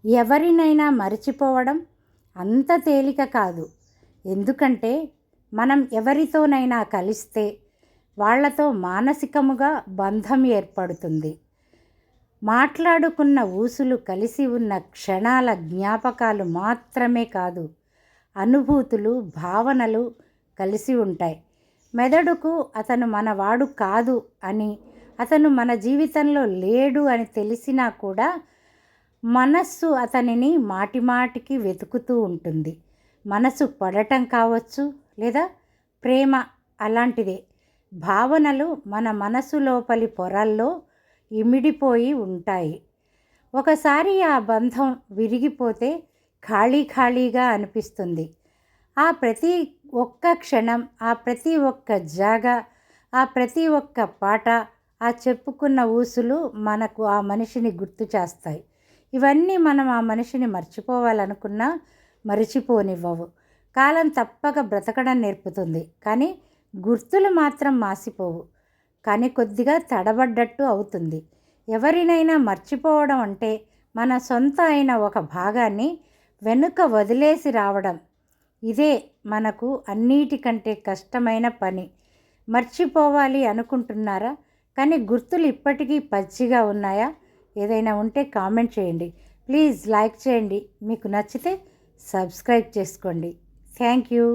ఎవరినైనా మరిచిపోవడం అంత తేలిక కాదు. ఎందుకంటే మనం ఎవరితోనైనా కలిస్తే వాళ్ళతో మానసికముగా బంధం ఏర్పడుతుంది. మాట్లాడుకున్న ఊసులు, కలిసి ఉన్న క్షణాల జ్ఞాపకాలు మాత్రమే కాదు, అనుభూతులు, భావనలు కలిసి ఉంటాయి. మెదడుకు అతను మనవాడు కాదు అని, అతను మన జీవితంలో లేడు అని తెలిసినా కూడా మనస్సు అతనిని మాటిమాటికి వెతుకుతూ ఉంటుంది. మనసు పడటం కావచ్చు, లేదా ప్రేమ అలాంటిదే. భావనలు మన మనసు లోపలి పొరల్లో ఇమిడిపోయి ఉంటాయి. ఒకసారి ఆ బంధం విరిగిపోతే ఖాళీ ఖాళీగా అనిపిస్తుంది. ఆ ప్రతి ఒక్క క్షణం, ఆ ప్రతి ఒక్క జాగా, ఆ ప్రతి ఒక్క పాట, ఆ చెప్పుకున్న ఊసులు మనకు ఆ మనిషిని గుర్తు చేస్తాయి. ఇవన్నీ మనం ఆ మనిషిని మర్చిపోవాలనుకున్నా మరిచిపోనివ్వవు. కాలం తప్పక బ్రతకడం నేర్పుతుంది, కానీ గుర్తులు మాత్రం మాసిపోవు. కానీ కొద్దిగా తడబడ్డట్టు అవుతుంది. ఎవరినైనా మర్చిపోవడం అంటే మన సొంత అయిన ఒక భాగాన్ని వెనుక వదిలేసి రావడం. ఇదే మనకు అన్నిటికంటే కష్టమైన పని. మర్చిపోవాలి అనుకుంటున్నారా? కానీ గుర్తులు ఇప్పటికీ పచ్చిగా ఉన్నాయా? ఏదైనా ఉంటే కామెంట్ చేయండి. ప్లీజ్ లైక్ చేయండి. మీకు నచ్చితే సబ్స్క్రైబ్ చేసుకోండి. Thank you.